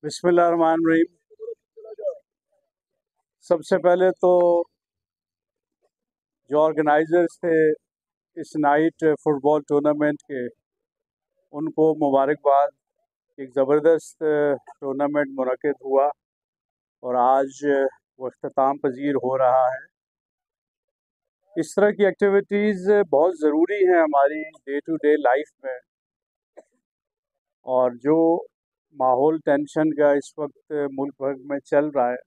بسم اللہ الرحمن الرحیم۔ سب سے پہلے تو جو آرگنائزرز تھے اس نائٹ فٹ بال ٹورنامنٹ کے، ان کو مبارکباد۔ ایک زبردست ٹورنامنٹ منعقد ہوا اور آج وہ اختتام پذیر ہو رہا ہے۔ اس طرح کی ایکٹیویٹیز بہت ضروری ہیں ہماری ڈے ٹو ڈے لائف میں، اور جو ماحول ٹینشن کا اس وقت ملک بھر میں چل رہا ہے،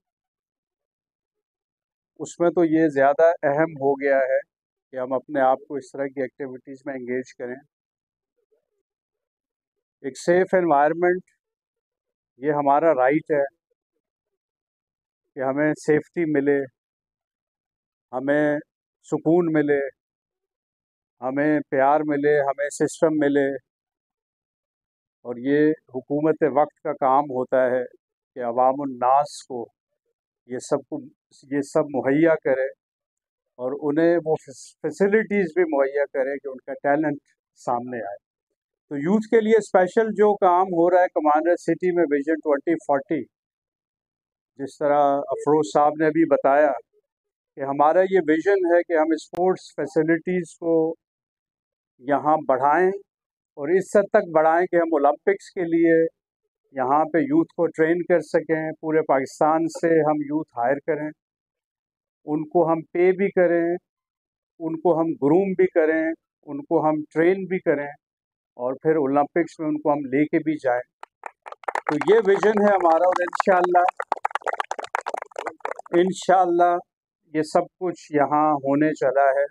اس میں تو یہ زیادہ اہم ہو گیا ہے کہ ہم اپنے آپ کو اس طرح کی ایکٹیویٹیز میں انگیج کریں۔ ایک سیف انوائرمنٹ، یہ ہمارا رائٹ ہے کہ ہمیں سیفٹی ملے، ہمیں سکون ملے، ہمیں پیار ملے، ہمیں سسٹم ملے، اور یہ حکومت وقت کا کام ہوتا ہے کہ عوام الناس کو یہ سب مہیا کرے اور انہیں وہ فیسلٹیز بھی مہیا کرے کہ ان کا ٹیلنٹ سامنے آئے۔ تو یوتھ کے لیے اسپیشل جو کام ہو رہا ہے کمانڈر سٹی میں ویژن 2040، جس طرح افروز صاحب نے بھی بتایا کہ ہمارا یہ ویژن ہے کہ ہم اسپورٹس فیسلٹیز کو یہاں بڑھائیں، اور اس حد تک بڑھائیں کہ ہم اولمپکس کے لیے یہاں پہ یوتھ کو ٹرین کر سکیں۔ پورے پاکستان سے ہم یوتھ ہائر کریں، ان کو ہم پے بھی کریں، ان کو ہم گروم بھی کریں، ان کو ہم ٹرین بھی کریں، اور پھر اولمپکس میں ان کو ہم لے کے بھی جائیں۔ تو یہ ویژن ہے ہمارا، اور انشاءاللہ یہ سب کچھ یہاں ہونے چلا ہے۔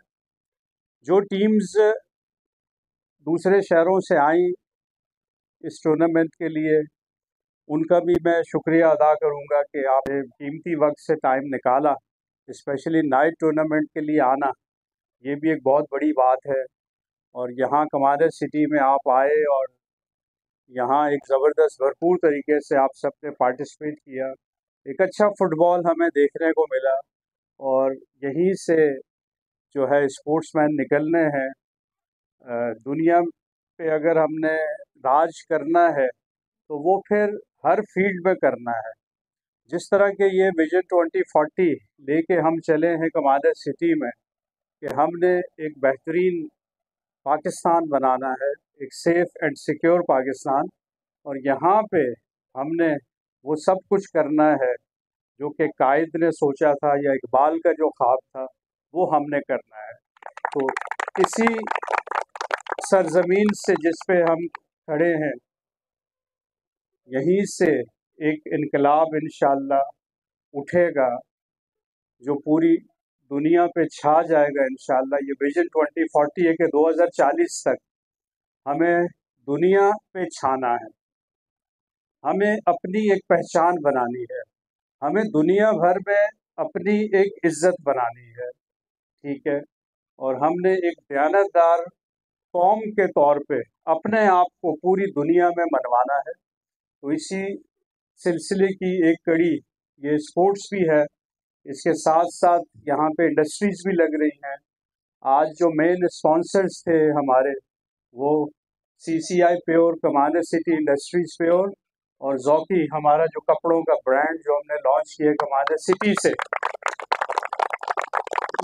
جو ٹیمز دوسرے شہروں سے آئیں اس ٹورنامنٹ کے لیے، ان کا بھی میں شکریہ ادا کروں گا کہ آپ نے قیمتی وقت سے ٹائم نکالا، اسپیشلی نائٹ ٹورنامنٹ کے لیے آنا، یہ بھی ایک بہت بڑی بات ہے۔ اور یہاں کمانڈر سٹی میں آپ آئے اور یہاں ایک زبردست بھرپور طریقے سے آپ سب نے پارٹیسپیٹ کیا، ایک اچھا فٹ بال ہمیں دیکھنے کو ملا، اور یہیں سے جو ہے اسپورٹس مین نکلنے ہیں۔ دنیا پہ اگر ہم نے راج کرنا ہے تو وہ پھر ہر فیلڈ میں کرنا ہے۔ جس طرح کہ یہ ویژن 2040 لے کے ہم چلے ہیں کمانڈر سٹی میں کہ ہم نے ایک بہترین پاکستان بنانا ہے، ایک سیف اینڈ سیکیور پاکستان، اور یہاں پہ ہم نے وہ سب کچھ کرنا ہے جو کہ قائد نے سوچا تھا یا اقبال کا جو خواب تھا، وہ ہم نے کرنا ہے۔ تو اسی سرزمین سے جس پہ ہم کھڑے ہیں، یہیں سے ایک انقلاب انشاءاللہ اٹھے گا جو پوری دنیا پہ چھا جائے گا انشاءاللہ۔ یہ ویژن 2040 ہے کہ 2040 تک ہمیں دنیا پہ چھانا ہے، ہمیں اپنی ایک پہچان بنانی ہے، ہمیں دنیا بھر میں اپنی ایک عزت بنانی ہے، ٹھیک ہے؟ اور ہم نے ایک دیانتدار قوم کے طور پہ اپنے آپ کو پوری دنیا میں منوانا ہے۔ تو اسی سلسلے کی ایک کڑی یہ اسپورٹس بھی ہے، اس کے ساتھ ساتھ یہاں پہ انڈسٹریز بھی لگ رہی ہیں۔ آج جو مین اسپانسرز تھے ہمارے، وہ CCI pure, commander city industries pure, اور ذوقی ہمارا جو کپڑوں کا برانڈ جو ہم نے لانچ کیا کمانڈر سٹی سے۔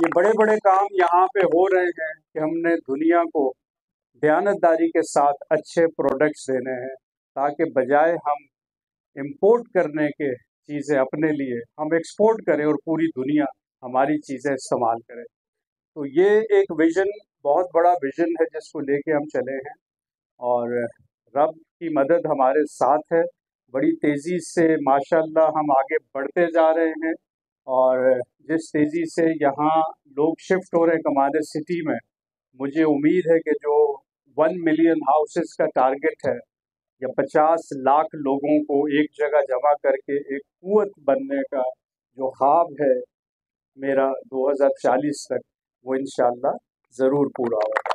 یہ بڑے بڑے کام یہاں پہ ہو رہے ہیں کہ ہم نے دنیا کو دیانتداری کے ساتھ اچھے پروڈکٹس دینے ہیں، تاکہ بجائے ہم امپورٹ کرنے کے چیزیں اپنے لیے، ہم ایکسپورٹ کریں اور پوری دنیا ہماری چیزیں استعمال کرے۔ تو یہ ایک ویژن، بہت بڑا ویژن ہے جس کو لے کے ہم چلے ہیں، اور رب کی مدد ہمارے ساتھ ہے۔ بڑی تیزی سے ماشاءاللہ ہم آگے بڑھتے جا رہے ہیں، اور جس تیزی سے یہاں لوگ شفٹ ہو رہے ہیں کمانڈر سٹی میں، مجھے امید ہے کہ جو 1 ملین ہاؤسز کا ٹارگٹ ہے، یا 50 لاکھ لوگوں کو ایک جگہ جمع کر کے ایک قوت بننے کا جو خواب ہے میرا 2040 تک، وہ انشاءاللہ ضرور پورا ہوگا۔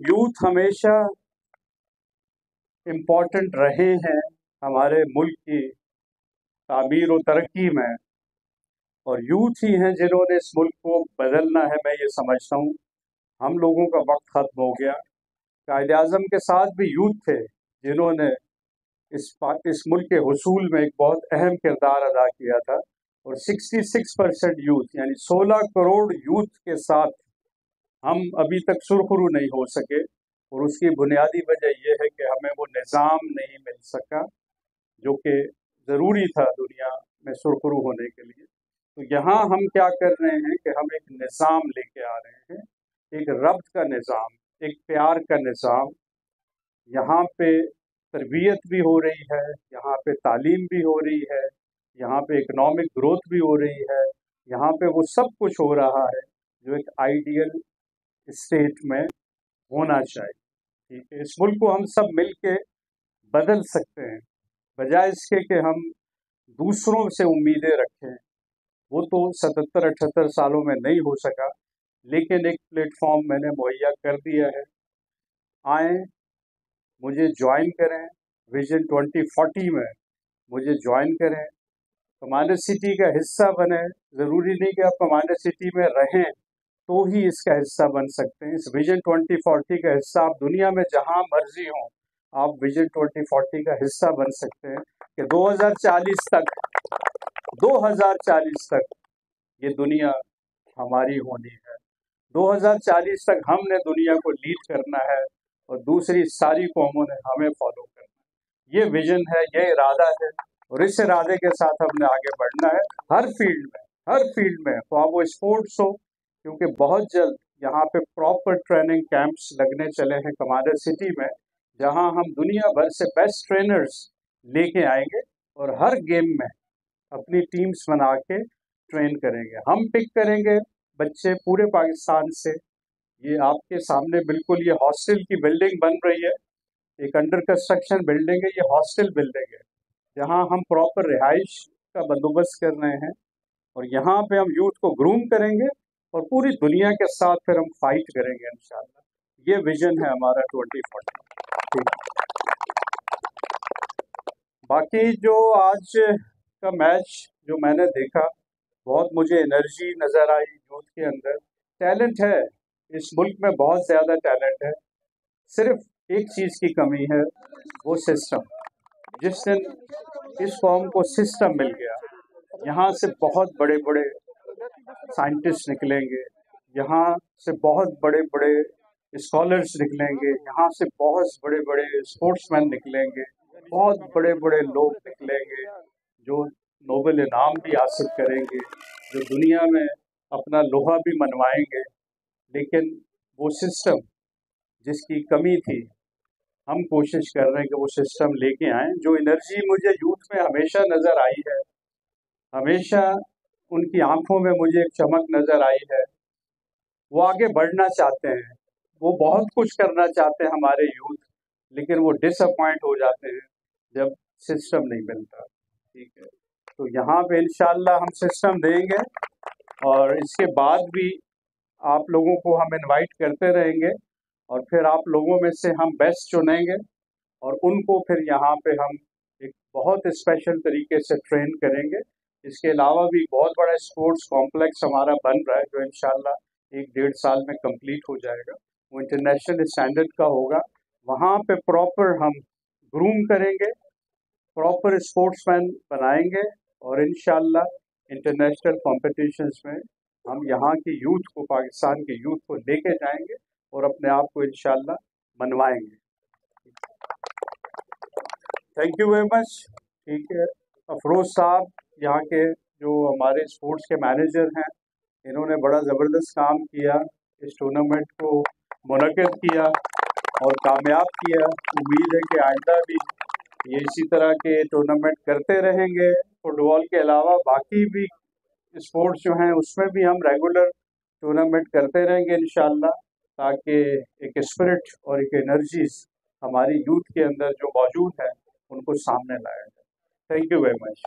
یوتھ ہمیشہ امپورٹنٹ رہے ہیں ہمارے ملک کی تعمیر و ترقی میں، اور یوتھ ہی ہیں جنہوں نے اس ملک کو بدلنا ہے۔ میں یہ سمجھتا ہوں ہم لوگوں کا وقت ختم ہو گیا۔ قائد اعظم کے ساتھ بھی یوتھ تھے جنہوں نے इस मुल्क के हुसूल में एक बहुत अहम किरदार अदा किया था, और 66% यूथ यानी 16 करोड़ यूथ के साथ हम अभी तक सुरखरू नहीं हो सके, और उसकी बुनियादी वजह यह है कि हमें वो निज़ाम नहीं मिल सका जो कि ज़रूरी था दुनिया में सुरखरू होने के लिए। तो यहाँ हम क्या कर रहे हैं कि हम एक निज़ाम लेके आ रहे हैं, एक रब्त का निज़ाम, एक प्यार का निज़ाम। यहाँ पे तरबियत भी हो रही है, यहाँ पे तालीम भी हो रही है, यहाँ पे इकनॉमिक ग्रोथ भी हो रही है, यहाँ पे वो सब कुछ हो रहा है जो एक आइडियल स्टेट में होना चाहिए। ठीक है, इस मुल्क को हम सब मिल के बदल सकते हैं, बजाय इसके कि हम दूसरों से उम्मीदें रखें। वो तो 77-78 सालों में नहीं हो सका, लेकिन एक प्लेटफॉर्म मैंने मुहैया कर दिया है। आएँ, मुझे ज्वाइन करें, विजन 2040 में मुझे ज्वाइन करें, कमांडर सिटी का हिस्सा बने। ज़रूरी नहीं कि आप कमांडर सिटी में रहें तो ही इसका हिस्सा बन सकते हैं। इस विजन 2040 का हिस्सा आप दुनिया में जहां मर्जी हों, आप विजन 2040 का हिस्सा बन सकते हैं कि 2040 तक ये दुनिया हमारी होनी है। 2040 तक हमने दुनिया को लीड करना है और दूसरी सारी कौमों ने हमें फॉलो करना है। ये विजन है, ये इरादा है, और इस इरादे के साथ हमने आगे बढ़ना है हर फील्ड में। तो वो स्पोर्ट्स हो, क्योंकि बहुत जल्द यहाँ पे प्रॉपर ट्रेनिंग कैंप्स लगने चले हैं कमांडर सिटी में, जहाँ हम दुनिया भर से बेस्ट ट्रेनर्स लेके आएंगे और हर गेम में अपनी टीम्स बना के ट्रेन करेंगे। हम पिक करेंगे बच्चे पूरे पाकिस्तान से। ये आपके सामने बिल्कुल ये हॉस्टल की बिल्डिंग बन रही है, एक अंडर कंस्ट्रक्शन बिल्डिंग है, ये हॉस्टल बिल्डिंग है जहाँ हम प्रॉपर रिहाइश का बंदोबस्त कर रहे हैं, और यहाँ पे हम यूथ को ग्रूम करेंगे और पूरी दुनिया के साथ फिर हम फाइट करेंगे इंशाल्लाह। ये विजन है हमारा 2040। ठीक। बाकी जो आज का मैच जो मैंने देखा, बहुत मुझे एनर्जी नज़र आई यूथ के अंदर। टैलेंट है इस मुल्क में, बहुत ज़्यादा टैलेंट है, सिर्फ एक चीज़ की कमी है, वो सिस्टम। जिस दिन इस कौम को सिस्टम मिल गया, यहाँ से बहुत बड़े बड़े साइंटिस्ट निकलेंगे, यहाँ से बहुत बड़े बड़े स्कॉलर्स निकलेंगे, यहाँ से बहुत बड़े बड़े स्पोर्ट्समैन निकलेंगे, बहुत बड़े बड़े लोग निकलेंगे जो नोबेल इनाम भी हासिल करेंगे, जो दुनिया में अपना लोहा भी मनवाएंगे। लेकिन वो सिस्टम जिसकी कमी थी, हम कोशिश कर रहे हैं कि वो सिस्टम लेके आएँ। जो एनर्जी मुझे यूथ में हमेशा नज़र आई है, हमेशा उनकी आंखों में मुझे एक चमक नज़र आई है, वो आगे बढ़ना चाहते हैं, वो बहुत कुछ करना चाहते हैं हमारे यूथ, लेकिन वो डिसअपॉइंट हो जाते हैं जब सिस्टम नहीं मिलता। ठीक है, तो यहाँ पे इंशाल्लाह हम सिस्टम देंगे, और इसके बाद भी आप लोगों को हम इनवाइट करते रहेंगे, और फिर आप लोगों में से हम बेस्ट चुनेंगे और उनको फिर यहाँ पे हम एक बहुत स्पेशल तरीके से ट्रेन करेंगे। इसके अलावा भी बहुत बड़ा स्पोर्ट्स कॉम्प्लेक्स हमारा बन रहा है, जो इंशाल्लाह 1-1.5 साल में कंप्लीट हो जाएगा। वो इंटरनेशनल स्टैंडर्ड का होगा। वहाँ पे प्रॉपर हम ग्रूम करेंगे, प्रॉपर स्पोर्ट्समैन बनाएंगे, और इंशाल्लाह इंटरनेशनल कॉम्पिटिशन्स में हम यहाँ की यूथ को, पाकिस्तान के यूथ को लेके जाएंगे और अपने आप को इंशाल्लाह मनवाएंगे। Thank you very much. ठीक है, अफरोज़ साहब यहाँ के जो हमारे स्पोर्ट्स के मैनेजर हैं, इन्होंने बड़ा ज़बरदस्त काम किया, इस टूर्नामेंट को मुनक़िद किया और कामयाब किया। उम्मीद है कि आइंदा भी ये इसी तरह के टूर्नामेंट करते रहेंगे। फुटबॉल के अलावा बाकी भी स्पोर्ट्स जो हैं उसमें भी हम रेगुलर टूर्नामेंट करते रहेंगे इंशाल्लाह, ताकि एक स्पिरिट और एक एनर्जीज हमारी यूथ के अंदर जो मौजूद है उनको सामने लाया जाए। Thank you very much.